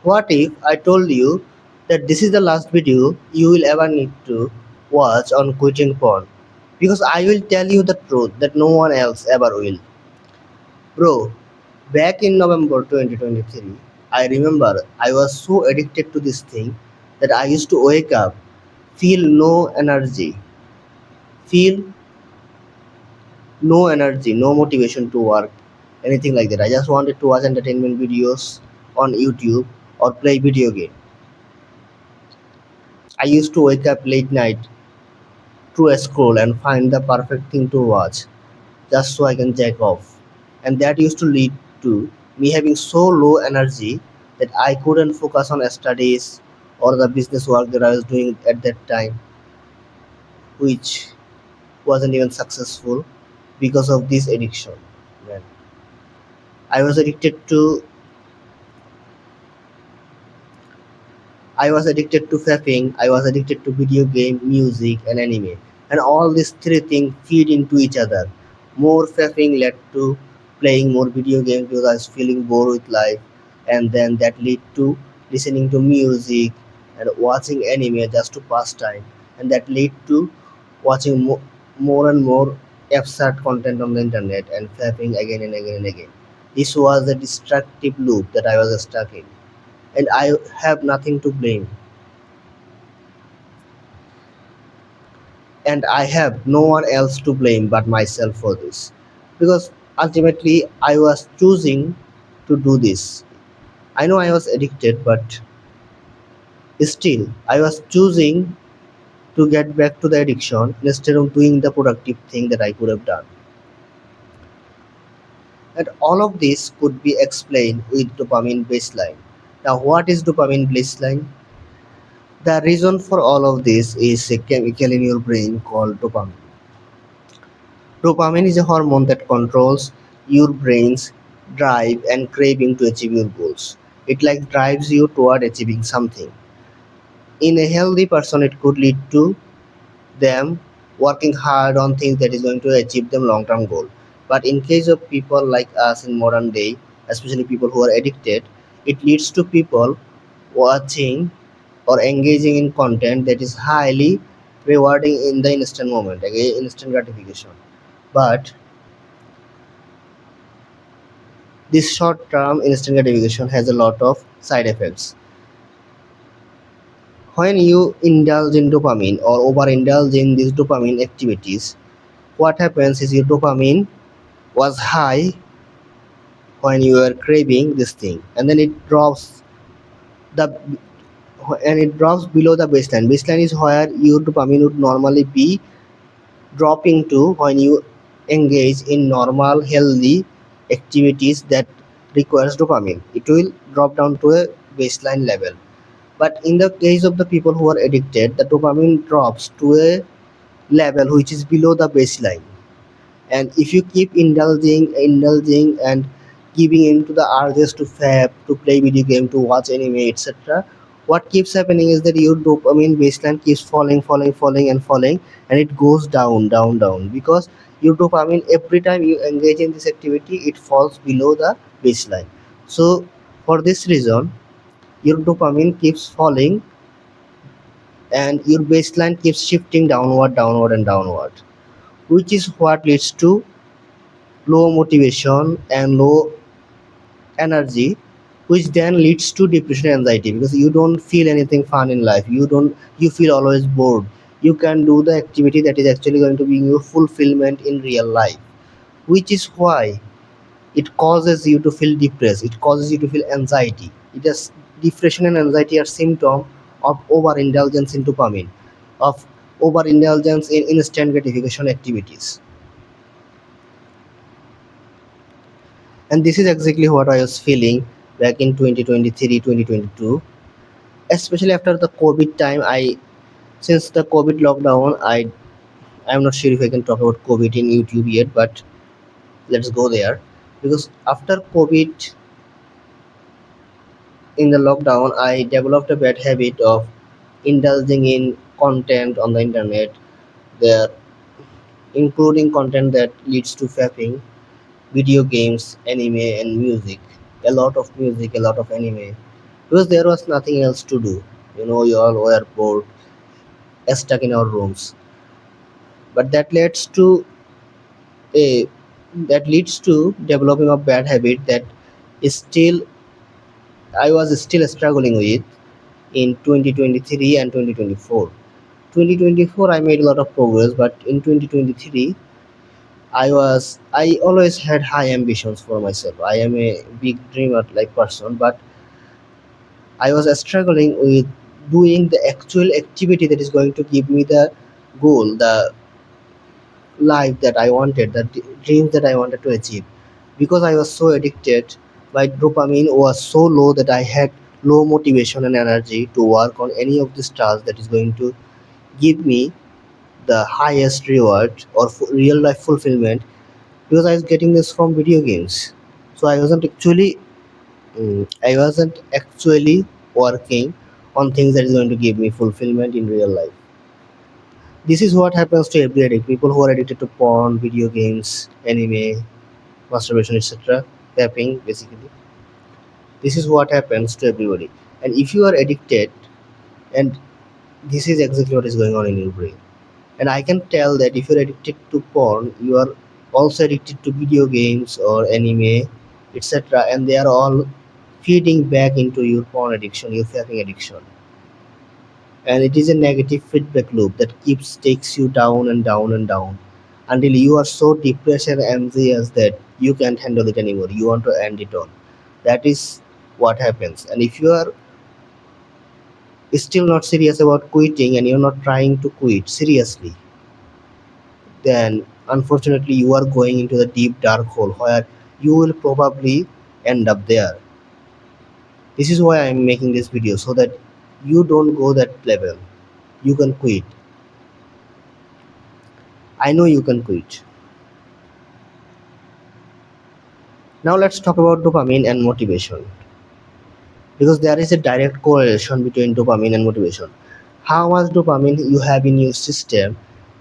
What if I told you that this is the last video you will ever need to watch on quitting porn? Because I will tell you the truth that no one else ever will. Bro, back in November 2023, I remember I was so addicted to this thing that I used to wake up, feel no energy, feel no energy, no motivation to work, anything like that. I just wanted to watch entertainment videos on YouTube or play video game. I used to wake up late night to scroll and find the perfect thing to watch just so I can jack off. And that used to lead to me having so low energy that I couldn't focus on studies or the business work that I was doing at that time, which wasn't even successful because of this addiction. Man. I was addicted to I was addicted to vaping, I was addicted to video game, music and anime. And all these three things feed into each other. More vaping led to playing more video games because I was feeling bored with life. And then that led to listening to music and watching anime just to pass time. And that led to watching more and more absurd content on the internet and vaping again and again and again. This was a destructive loop that I was stuck in, and I have nothing to blame, and I have no one else to blame but myself for this, because ultimately I was choosing to do this. I know I was addicted, but still I was choosing to get back to the addiction instead of doing the productive thing that I could have done. And all of this could be explained with dopamine baseline. Now, what is dopamine baseline? The reason for all of this is a chemical in your brain called dopamine. Dopamine is a hormone that controls your brain's drive and craving to achieve your goals. It like drives you toward achieving something. In a healthy person, it could lead to them working hard on things that is going to achieve them long-term goal. But in case of people like us in modern day, especially people who are addicted, it leads to people watching or engaging in content that is highly rewarding in the instant moment, again instant gratification. But this short-term instant gratification has a lot of side effects. When you indulge in dopamine or overindulge in these dopamine activities, what happens is your dopamine was high when you were craving this thing, and then the it drops below the baseline. Baseline is where your dopamine would normally be dropping to when you engage in normal healthy activities that requires dopamine. It will drop down to a baseline level. But in the case of the people who are addicted, the dopamine drops to a level which is below the baseline. And if you keep indulging and giving in to the urges to fap, to play video game, to watch anime, etc., what keeps happening is that your dopamine baseline keeps falling and falling, and it goes down because your dopamine, every time you engage in this activity, it falls below the baseline. So for this reason, your dopamine keeps falling and your baseline keeps shifting downward and downward, which is what leads to low motivation and low energy, which then leads to depression and anxiety because you don't feel anything fun in life. You feel always bored. You can do the activity that is actually going to bring you fulfillment in real life, which is why it causes you to feel depressed, it causes you to feel anxiety. It is Depression and anxiety are symptom of overindulgence in dopamine, of overindulgence in instant gratification activities. And this is exactly what I was feeling back in 2023, 2022, especially after the COVID time. Since the COVID lockdown, I'm not sure if I can talk about COVID in YouTube yet, but let's go there. Because after COVID, in the lockdown, I developed a bad habit of indulging in content on the internet, there, including content that leads to fapping, video games, anime, and music. A lot of music, a lot of anime. because there was nothing else to do. We all were bored, stuck in our rooms. But a that leads to developing a bad habit that is still I was still struggling with in 2023 and 2024. 2024 I made a lot of progress, but in 2023 I always had high ambitions for myself. I am a big dreamer like person, but I was struggling with doing the actual activity that is going to give me the goal, the life that I wanted, the dreams that I wanted to achieve. Because I was so addicted, my dopamine was so low that I had low motivation and energy to work on any of these tasks that is going to give me the highest reward or real life fulfillment, because I was getting this from video games. So I wasn't actually working on things that is going to give me fulfillment in real life. This is what happens to every addict. People who are addicted to porn, video games, anime, masturbation, etc. Tapping, basically. This is what happens to everybody. And if you are addicted, and this is exactly what is going on in your brain. And I can tell that if you're addicted to porn, you are also addicted to video games or anime, etc. And they are all feeding back into your porn addiction, your fapping addiction. And it is a negative feedback loop that keeps takes you down and down and down until you are so depressed and anxious that you can't handle it anymore. You want to end it all. That is what happens. And if you are still not serious about quitting and you're not trying to quit seriously, then unfortunately you are going into the deep dark hole where you will probably end up there. This is why I'm making this video, so that you don't go that level. You can quit. I know you can quit. Now let's talk about dopamine and motivation, because there is a direct correlation between dopamine and motivation. How much dopamine you have in your system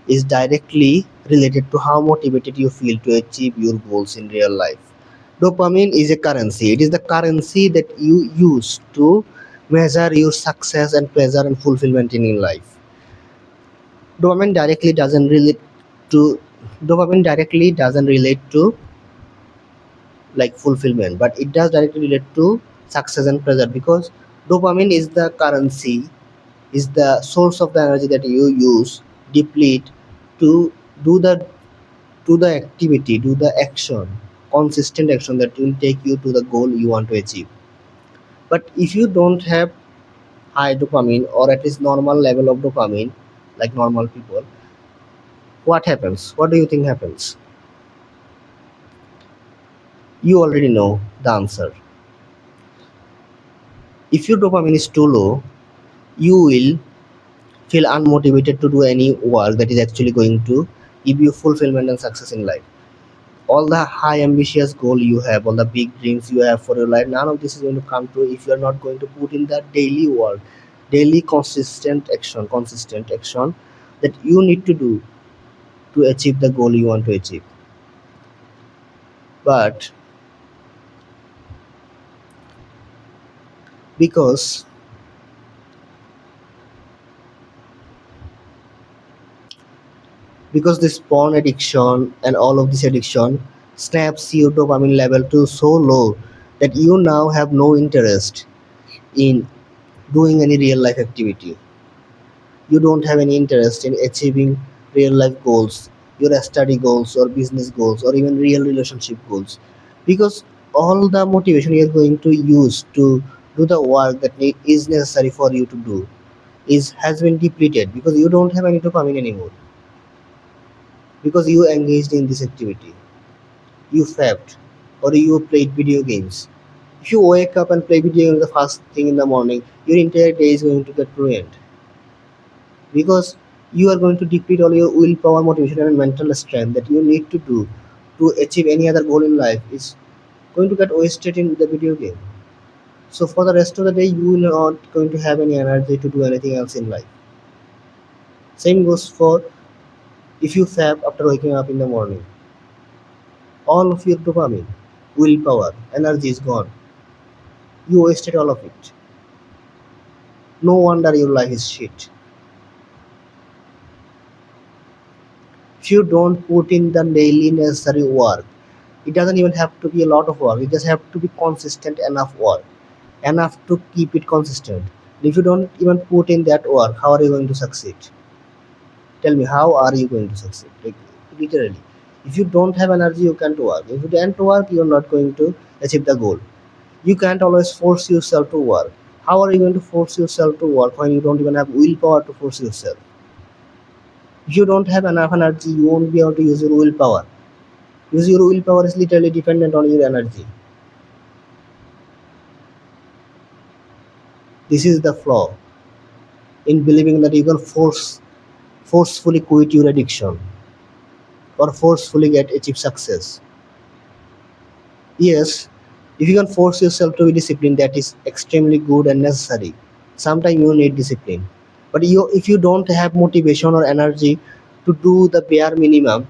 is directly related to how motivated you feel to achieve your goals in real life. Dopamine is a currency. It is the currency that you use to measure your success and pleasure and fulfillment in your life. Dopamine directly doesn't relate to Dopamine directly doesn't relate to like fulfillment, but it does directly relate to success and pleasure, because dopamine is the currency, is the source of the energy that you use, deplete, to do the activity, do the action, consistent action that will take you to the goal you want to achieve. But if you don't have high dopamine, or at least normal level of dopamine, like normal people, what happens? What do you think happens? You already know the answer. If your dopamine is too low, you will feel unmotivated to do any work that is actually going to give you fulfillment and success in life. All the high ambitious goal you have, all the big dreams you have for your life, none of this is going to come true if you are not going to put in the daily work, daily consistent action that you need to do to achieve the goal you want to achieve. But because this porn addiction and all of this addiction snaps your dopamine level to so low that you now have no interest in doing any real life activity. You don't have any interest in achieving real life goals, your study goals or business goals or even real relationship goals, because all the motivation you're going to use to do the work that is necessary for you to do is has been depleted, because you don't have any dopamine anymore, because you engaged in this activity, you fapped, or you played video games. If you wake up and play video games the first thing in the morning, your entire day is going to get ruined, because you are going to deplete all your willpower, motivation, and mental strength that you need to do to achieve any other goal in life is going to get wasted in the video game. So for the rest of the day, you will not going to have any energy to do anything else in life. Same goes for if you fab after waking up in the morning. All of your dopamine, willpower, energy is gone. You wasted all of it. No wonder your life is shit. If you don't put in the daily necessary work, it doesn't even have to be a lot of work. It just have to be consistent enough work, enough to keep it consistent. If you don't even put in that work, how are you going to succeed? Tell me, how are you going to succeed? Like, literally, if you don't have energy, you can't work. If you can't work, you're not going to achieve the goal. You can't always force yourself to work. How are you going to force yourself to work when you don't even have willpower to force yourself? If you don't have enough energy, you won't be able to use your willpower. Use your willpower is literally dependent on your energy. This is the flaw in believing that you can forcefully quit your addiction or forcefully get achieve success. Yes, if you can force yourself to be disciplined, that is extremely good and necessary. Sometimes you need discipline. But if you don't have motivation or energy to do the bare minimum,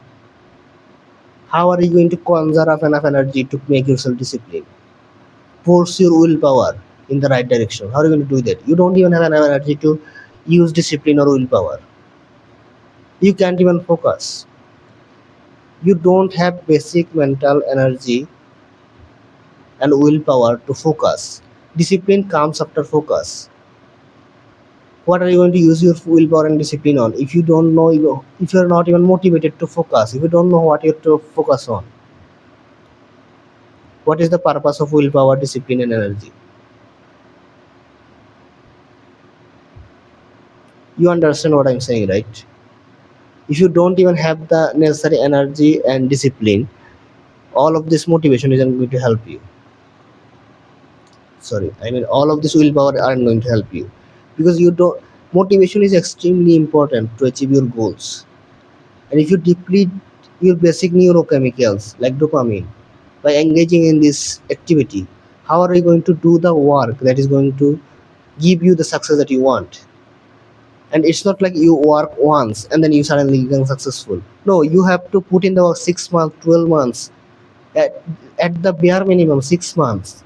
how are you going to conserve enough energy to make yourself disciplined? Force your willpower in the right direction. How are you going to do that? You don't even have enough energy to use discipline or willpower. You can't even focus. You don't have basic mental energy and willpower to focus. Discipline comes after focus. What are you going to use your willpower and discipline on if you don't know, if you're not even motivated to focus, if you don't know what you have to focus on? What is the purpose of willpower, discipline, and energy? You understand what I'm saying, right? If you don't even have the necessary energy and discipline, all of this motivation isn't going to help you. Sorry, I mean, all of this willpower aren't going to help you, because you don't. Motivation is extremely important to achieve your goals. And if you deplete your basic neurochemicals like dopamine by engaging in this activity, how are you going to do the work that is going to give you the success that you want? And it's not like you work once and then you suddenly become successful. No, you have to put in the work 6 months, 12 months, at, at the bare minimum 6 months.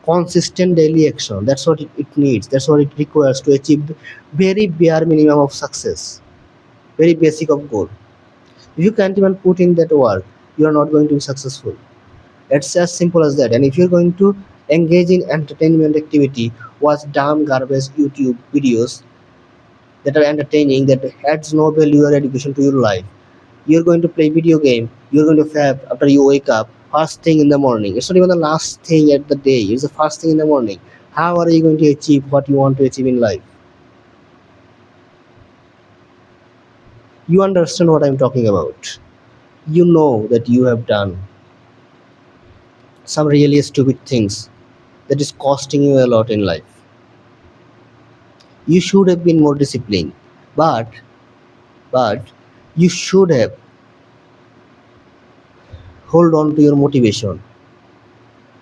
Consistent daily action. That's what it needs. That's what it requires to achieve the very bare minimum of success. Very basic of goal. If you can't even put in that work, you are not going to be successful. It's as simple as that. And if you're going to engage in entertainment activity, watch dumb garbage YouTube videos that are entertaining, that adds no value or education to your life. You're going to play video game. You're going to fab after you wake up first thing in the morning. It's not even the last thing at the day. It's the first thing in the morning. How are you going to achieve what you want to achieve in life? You understand what I'm talking about. You know that you have done some really stupid things that is costing you a lot in life. You should have been more disciplined, but but you should have hold on to your motivation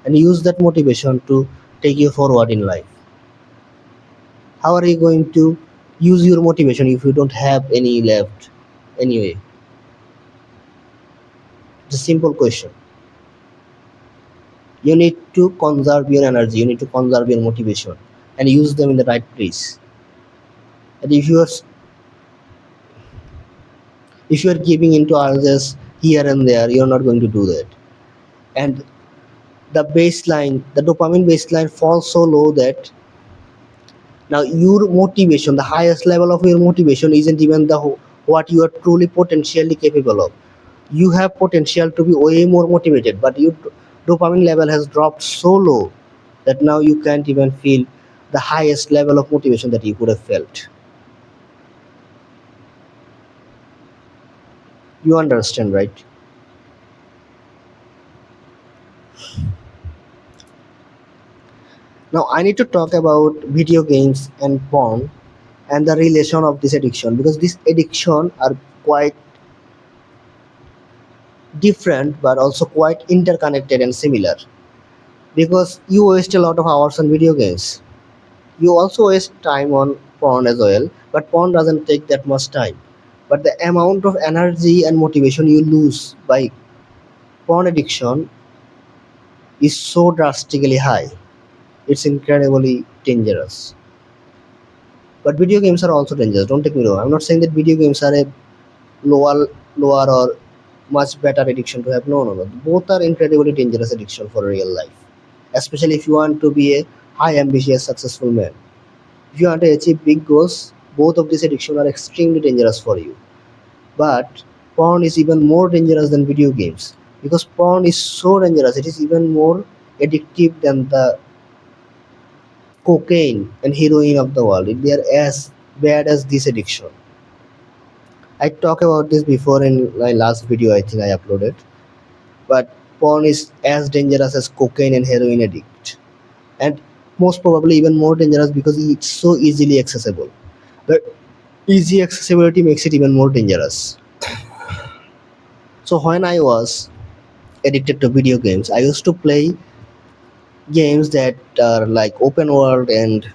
and use that motivation to take you forward in life. How are you going to use your motivation if you don't have any left anyway? It's a simple question. You need to conserve your energy, you need to conserve your motivation and use them in the right place. And if you are giving into others here and there, you're not going to do that. And the dopamine baseline falls so low that now your motivation, the highest level of your motivation, isn't even what you are truly potentially capable of. You have potential to be way more motivated, but your dopamine level has dropped so low that now you can't even feel the highest level of motivation that you could have felt. You understand, right? Now I need to talk about video games and porn and the relation of this addiction, because this addiction are quite different but also quite interconnected and similar. Because you waste a lot of hours on video games, you also waste time on porn as well, but porn doesn't take that much time. But the amount of energy and motivation you lose by porn addiction is so drastically high. It's incredibly dangerous. But video games are also dangerous. Don't take me wrong. I'm not saying that video games are a lower or much better addiction to have. No, no, no. Both are incredibly dangerous addiction for real life. Especially if you want to be a high ambitious successful man. If you want to achieve big goals, both of these addictions are extremely dangerous for you. But porn is even more dangerous than video games because porn is so dangerous. It is even more addictive than the cocaine and heroin of the world. They are as bad as this addiction. I talked about this before in my last video. I think I uploaded. But porn is as dangerous as cocaine and heroin addict, and most probably even more dangerous because it's so easily accessible. The easy accessibility makes it even more dangerous. So when I was addicted to video games, I used to play games that are like open world, and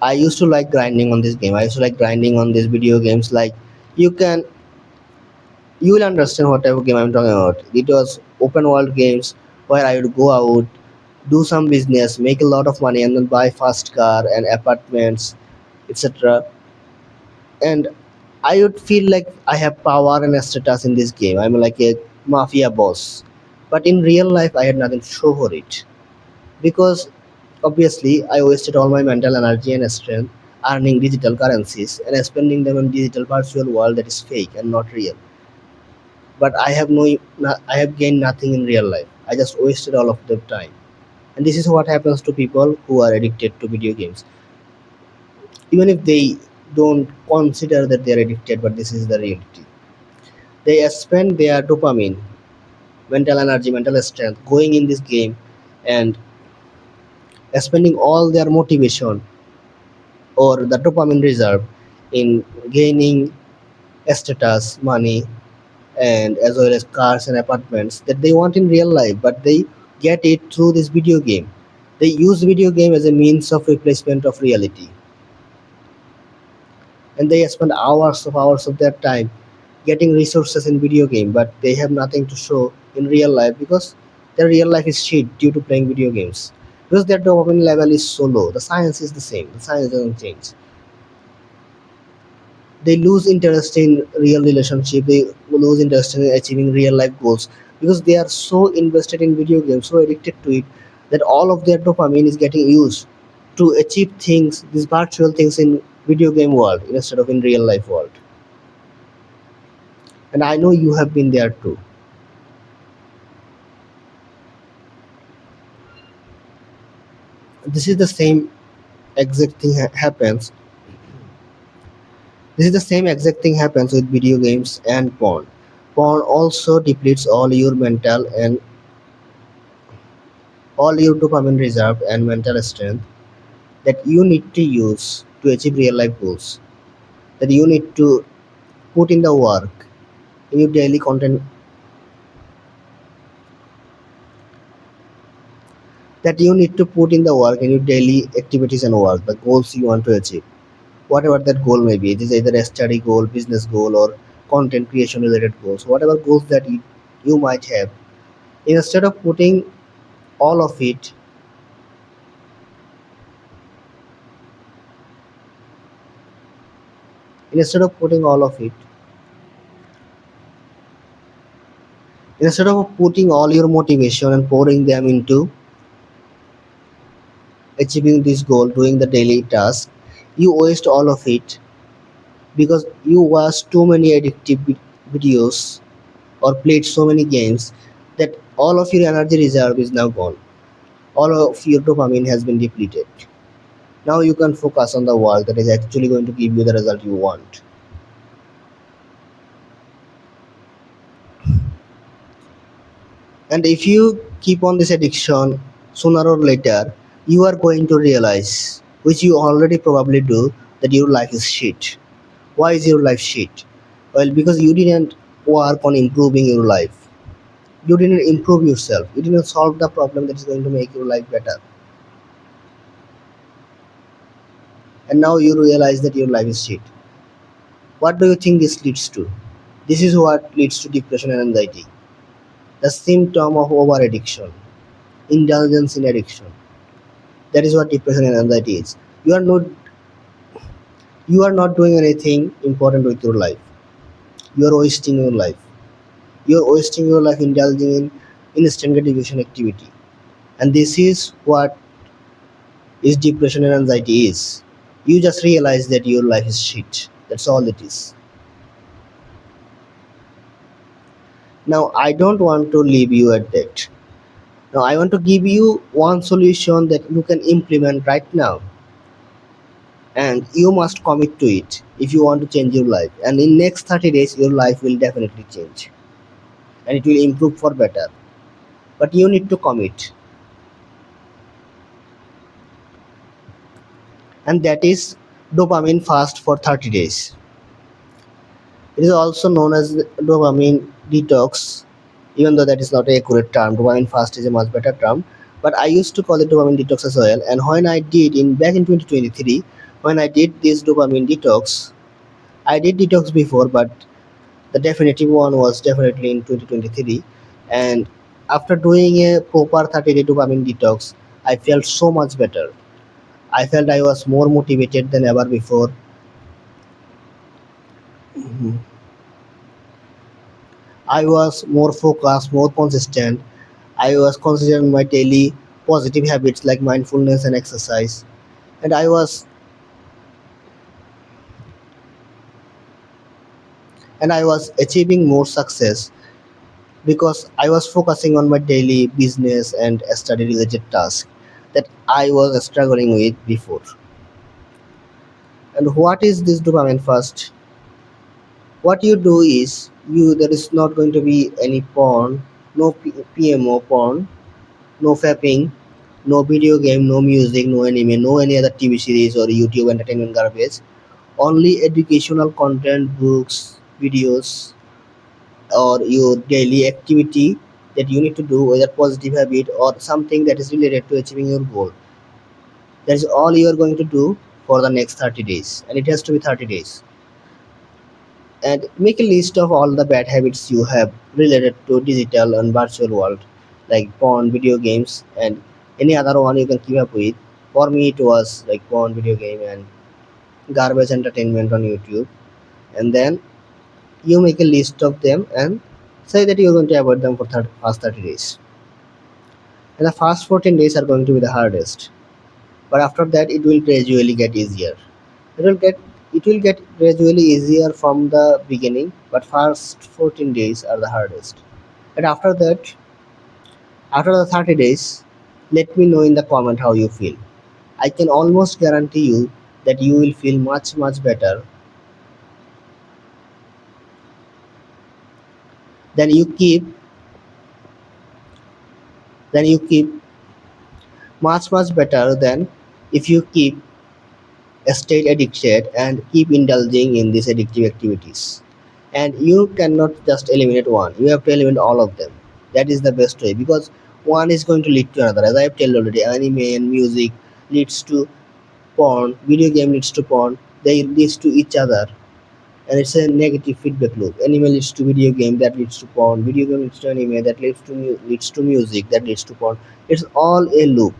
I used to like grinding on this game. I used to like grinding on these video games. Like you can, you will understand whatever game I'm talking about. It was open world games where I would go out, do some business, make a lot of money, and then buy fast car and apartments, etc. And I would feel like I have power and status in this game. I'm like a mafia boss. But in real life, I had nothing to show for it because obviously I wasted all my mental energy and strength earning digital currencies and spending them in digital virtual world that is fake and not real. But I have gained nothing in real life. I just wasted all of the time. And this is what happens to people who are addicted to video games. Even if they don't consider that they're addicted, but this is the reality. They spend their dopamine, mental energy, mental strength going in this game and spending all their motivation or the dopamine reserve in gaining status, money, and as well as cars and apartments that they want in real life, but they get it through this video game. They use video game as a means of replacement of reality, and they spend hours of their time getting resources in video game, but they have nothing to show in real life because their real life is shit due to playing video games. Because their dopamine level is so low. The science is the same. The science doesn't change. They lose interest in real relationship. They lose interest in achieving real life goals because they are so invested in video games, so addicted to it that all of their dopamine is getting used to achieve things, these virtual things in video game world instead of in real life world. And I know you have been there too. This is the same exact thing happens. This is the same exact thing happens with video games and porn. Porn also depletes all your dopamine reserve and mental strength that you need to use to achieve real life goals. That you need to put in the work in your daily content, that you need to put in the work in your daily activities and work, the goals you want to achieve. Whatever that goal may be, it is either a study goal, business goal, or content creation related goals, whatever goals that you might have. Instead of putting all of it, instead of putting all of it, instead of putting all your motivation and pouring them into achieving this goal, doing the daily task, you waste all of it because you watched too many addictive videos or played so many games that all of your energy reserve is now gone. All of your dopamine has been depleted. Now you can focus on the work that is actually going to give you the result you want. And if you keep on this addiction, sooner or later, you are going to realize, which you already probably do, that your life is shit. Why is your life shit? Well, because you didn't work on improving your life. You didn't improve yourself. You didn't solve the problem that is going to make your life better. And now you realize that your life is shit. What do you think this leads to? This is what leads to depression and anxiety. The symptom of over addiction, indulgence in addiction. That is what depression and anxiety is. You are not doing anything important with your life. You are wasting your life. You are wasting your life indulging in instant gratification activity. And this is what is depression and anxiety is. You just realize that your life is shit. That's all it is. Now I don't want to leave you at that. Now I want to give you one solution that you can implement right now, and you must commit to it if you want to change your life. And in next 30 days your life will definitely change and it will improve for better. But you need to commit, and that is dopamine fast for 30 days. It is also known as dopamine detox, even though that is not a accurate term. Dopamine fast is a much better term, but I used to call it dopamine detox as well. And when I did in back in 2023, when I did this dopamine detox, I did detox before, but the definitive one was definitely in 2023. And after doing a proper 30-day dopamine detox, I felt so much better. I felt I was more motivated than ever before. I was more focused, more consistent. I was considering my daily positive habits like mindfulness and exercise. And I was achieving more success because I was focusing on my daily business and study related tasks that I was struggling with before. And what is this dopamine first? What you do is you there is not going to be any porn, no PMO porn, no fapping, no video game, no music, no anime, no any other TV series or YouTube entertainment garbage. Only educational content, books, videos, or your daily activity that you need to do, whether positive habit or something that is related to achieving your goal. That is all you are going to do for the next 30 days, and it has to be 30 days. And make a list of all the bad habits you have related to digital and virtual world, like porn, video games, and any other one you can keep up with. For me, it was like porn, video game, and garbage entertainment on YouTube. And then you make a list of them and say that you're going to avoid them for first 30 days. And the first 14 days are going to be the hardest, but after that it will gradually get easier. It will get it will get gradually easier from the beginning, but first 14 days are the hardest. And after the 30 days, let me know in the comment how you feel. I can almost guarantee you that you will feel much better than you keep much better than if you keep stay addicted and keep indulging in these addictive activities. And you cannot just eliminate one, you have to eliminate all of them. That is the best way, because one is going to lead to another. As I have told already, anime and music leads to porn, video game leads to porn, they leads to each other, and it's a negative feedback loop. Anime leads to video game, that leads to porn, video game leads to anime, that leads to music, that leads to porn. It's all a loop.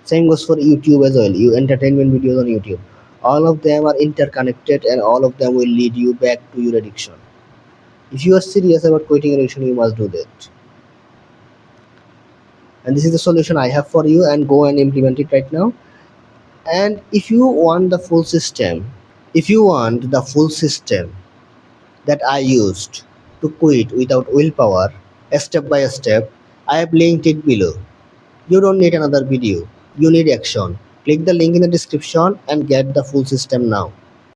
Same goes for YouTube as well. You entertainment videos on YouTube. All of them are interconnected and all of them will lead you back to your addiction. If you are serious about quitting addiction, you must do that. And this is the solution I have for you, and go and implement it right now. And if you want the full system that I used to quit without willpower, step by step, I have linked it below. You don't need another video. You need action. Click the link in the description and get the full system now.